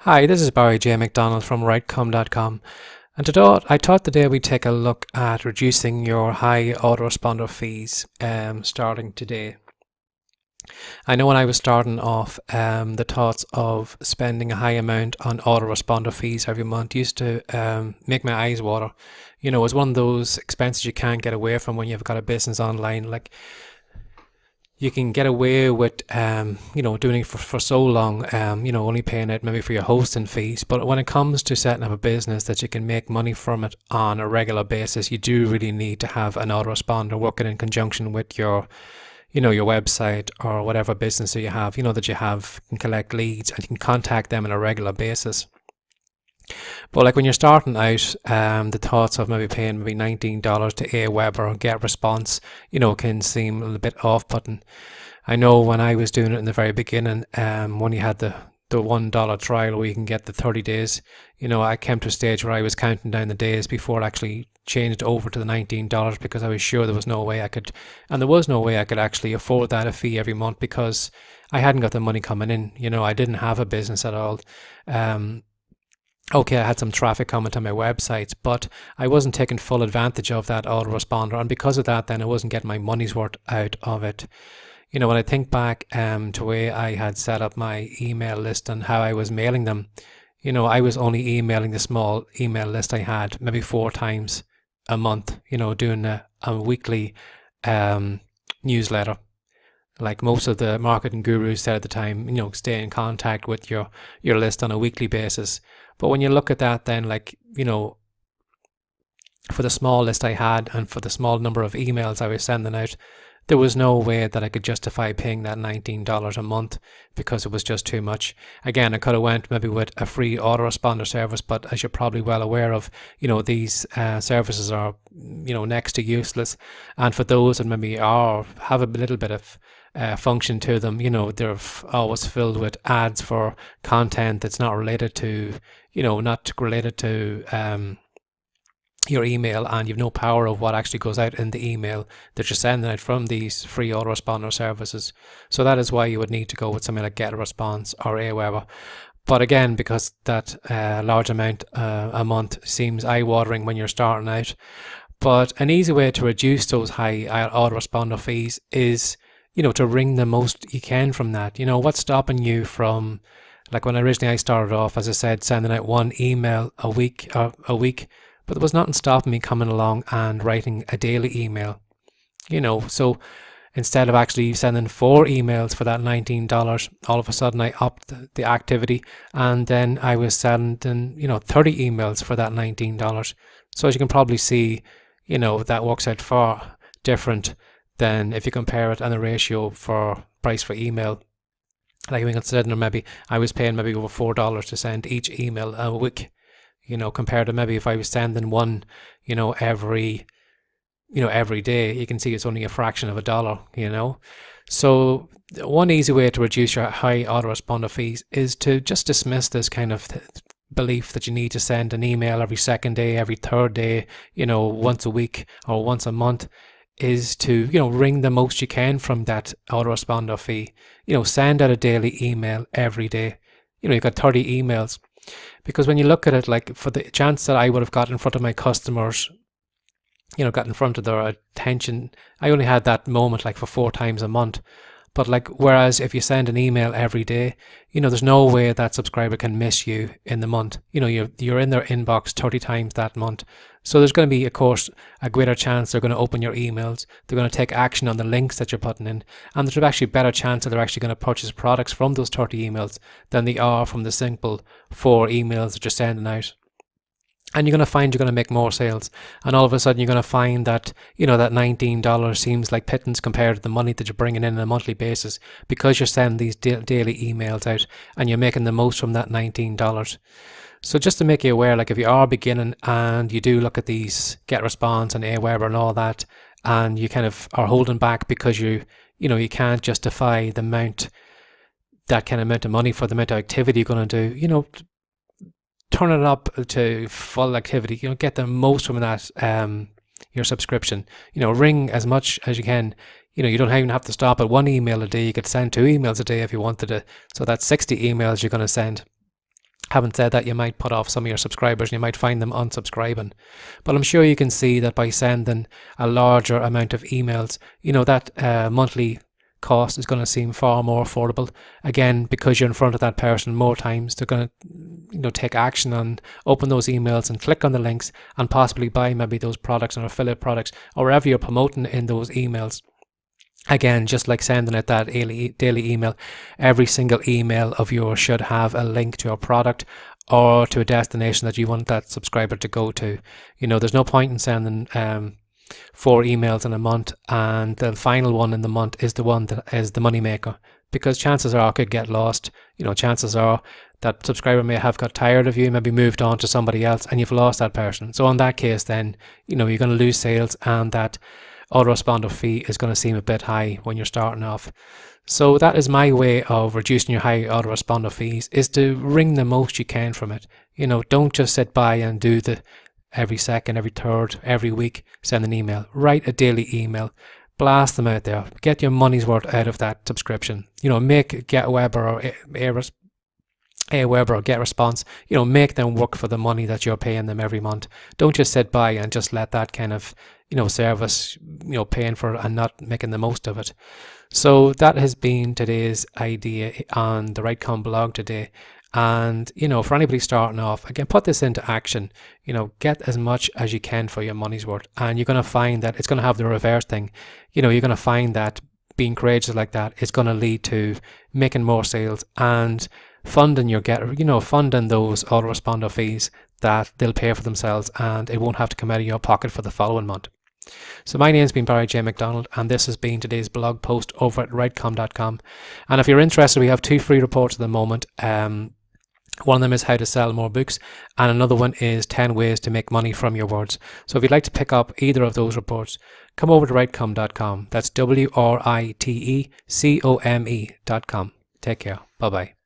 Hi, this is Barry J. McDonald from rightcom.com, and I thought today we'd take a look at reducing your high autoresponder fees starting today. I know when I was starting off, the thoughts of spending a high amount on autoresponder fees every month used to make my eyes water. You know, it's one of those expenses you can't get away from when you've got a business online. Like, you can get away with doing it for so long, only paying it maybe for your hosting fees. But when it comes to setting up a business that you can make money from it on a regular basis, you do really need to have an autoresponder working in conjunction with your website or whatever business that you have, that you have can collect leads and you can contact them on a regular basis. But like when you're starting out, the thoughts of maybe paying maybe $19 to Aweber or get response, can seem a little bit off-putting. I know when I was doing it in the very beginning, when you had the $1 trial where you can get the 30 days, I came to a stage where I was counting down the days before it actually changed over to the $19 because I was sure there was no way I could, and there was no way I could actually afford that a fee every month because I hadn't got the money coming in. I didn't have a business at all. Okay, I had some traffic coming to my websites, but I wasn't taking full advantage of that autoresponder, and because of that, then I wasn't getting my money's worth out of it. When I think back to the way I had set up my email list and how I was mailing them, I was only emailing the small email list I had maybe 4 times a month, doing a weekly newsletter. Like most of the marketing gurus said at the time, stay in contact with your list on a weekly basis. But when you look at that, then for the small list I had and for the small number of emails I was sending out, there was no way that I could justify paying that $19 a month because it was just too much. Again, I could have went maybe with a free autoresponder service, but as you're probably well aware of, these services are, next to useless. And for those that maybe have a little bit of function to them, they're always filled with ads for content that's not related to, your email, and you've no power of what actually goes out in the email that you're sending out from these free autoresponder services. So that is why you would need to go with something like GetResponse or Aweber. But again, because that large amount a month seems eye-watering when you're starting out. But an easy way to reduce those high autoresponder fees is, to wring the most you can from that. What's stopping you from, like when originally I started off, as I said, sending out 1 email a week, but there was nothing stopping me coming along and writing a daily email. So instead of actually sending 4 emails for that $19, all of a sudden I upped the activity, and then I was sending 30 emails for that $19. So as you can probably see, that works out far different than if you compare it on the ratio for price for email. Like we consider maybe I was paying maybe over $4 to send each email a week, compared to maybe if I was sending one, every day. You can see it's only a fraction of a dollar, So one easy way to reduce your high autoresponder fees is to just dismiss this kind of belief that you need to send an email every second day, every third day, once a week or once a month. Is to wring the most you can from that autoresponder fee. Send out a daily email every day. You've got 30 emails, because when you look at it, like for the chance that I would have got in front of my customers, got in front of their attention, I only had that moment like for 4 times a month. But whereas if you send an email every day, there's no way that subscriber can miss you in the month. You're in their inbox 30 times that month. So there's going to be, of course, a greater chance they're going to open your emails. They're going to take action on the links that you're putting in. And there's actually a better chance that they're actually going to purchase products from those 30 emails than they are from the simple 4 emails that you're sending out. And you're going to find you're going to make more sales. And all of a sudden you're going to find that, that $19 seems like pittance compared to the money that you're bringing in on a monthly basis, because you're sending these daily emails out and you're making the most from that $19. So just to make you aware, like if you are beginning and you do look at these GetResponse and Aweber and all that, and you kind of are holding back because you can't justify the amount, that kind of amount of money for the amount of activity you're going to do, turn it up to full activity. Get the most from that your subscription. Ring as much as you can. You don't even have to stop at 1 email a day. You could send 2 emails a day if you wanted to. So that's 60 emails you're going to send. Having said that, you might put off some of your subscribers and you might find them unsubscribing. But I'm sure you can see that by sending a larger amount of emails, that monthly cost is going to seem far more affordable. Again, because you're in front of that person more times, they're going to take action and open those emails and click on the links and possibly buy maybe those products and affiliate products or wherever you're promoting in those emails. Again, just like sending out that daily email, every single email of yours should have a link to a product or to a destination that you want that subscriber to go to. There's no point in sending 4 emails in a month and the final one in the month is the one that is the money maker, because chances are it could get lost. Chances are that subscriber may have got tired of you, maybe moved on to somebody else, and you've lost that person. So in that case, then you're going to lose sales, and that autoresponder fee is going to seem a bit high when you're starting off. So that is my way of reducing your high autoresponder fees, is to wring the most you can from it. Don't just sit by and do the every second, every third, every week send an email. Write a daily email, blast them out there, get your money's worth out of that subscription. Make GetWeber or Aweber or GetResponse, make them work for the money that you're paying them every month. Don't just sit by and just let that kind of service paying for it and not making the most of it. So that has been today's idea on the RightCom blog today. And for anybody starting off, again, put this into action. Get as much as you can for your money's worth, and you're going to find that it's going to have the reverse thing. You're going to find that being courageous like that is going to lead to making more sales and funding funding those autoresponder fees that they'll pay for themselves, and it won't have to come out of your pocket for the following month. So my name's been Barry J. McDonald, and this has been today's blog post over at rightcom.com. And if you're interested, we have 2 free reports at the moment. One of them is how to sell more books, and another one is 10 ways to make money from your words. So if you'd like to pick up either of those reports, come over to rightcom.com. That's WRITECOME.com. Take care. Bye-bye.